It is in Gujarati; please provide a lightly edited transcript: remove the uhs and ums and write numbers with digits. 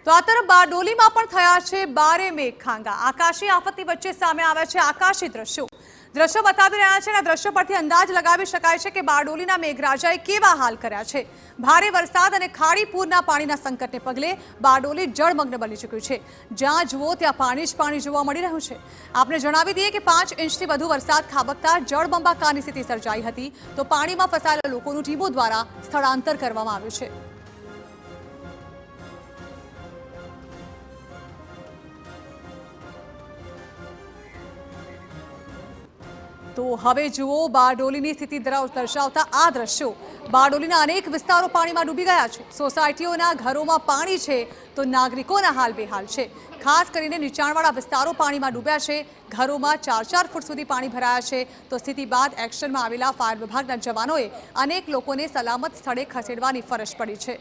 તો આ તરફ બારડોલીમાં પણ થયા છે બારે મેઘ ખાંગા। આકાશી આફતની વચ્ચે સામે આવ્યા છે આકાશી દ્રશ્યો બતાવી રહ્યા છે અને દ્રશ્યો પરથી અંદાજ લગાવી શકાય છે કે બારડોલીના મેઘરાજાએ કેવા હાલ કર્યા છે। ભારે વરસાદ અને ખાડી પૂરના પાણીના સંકટને પગલે બારડોલી જળમગ્ન બની ચૂક્યું છે। જ્યાં જુઓ ત્યાં પાણી જ પાણી જોવા મળી રહ્યું છે। આપને જણાવી દઈએ કે 5 ઇંચથી વધુ વરસાદ ખાબકતા જળબંબાકારની સ્થિતિ સર્જાઈ હતી, તો પાણીમાં ફસાયેલા લોકોનું ટીમો દ્વારા સ્થળાંતર કરવામાં આવ્યું છે। તો હવે જુઓ બારડોલીની સ્થિતિ દર્શાવતા આ દ્રશ્યો। બારડોલીના અનેક વિસ્તારો પાણીમાં ડૂબી ગયા છે। સોસાયટીઓના ઘરોમાં પાણી છે તો નાગરિકોના હાલ બેહાલ છે। ખાસ કરીને નીચાણવાળા વિસ્તારો પાણીમાં ડૂબ્યા છે। ઘરોમાં 4-4 ફૂટ સુધી પાણી ભરાયા છે। તો સ્થિતિ બાદ એક્શનમાં આવેલા ફાયર વિભાગના જવાનોએ અનેક લોકોને સલામત સ્થળે ખસેડવાની ફરજ પડી છે।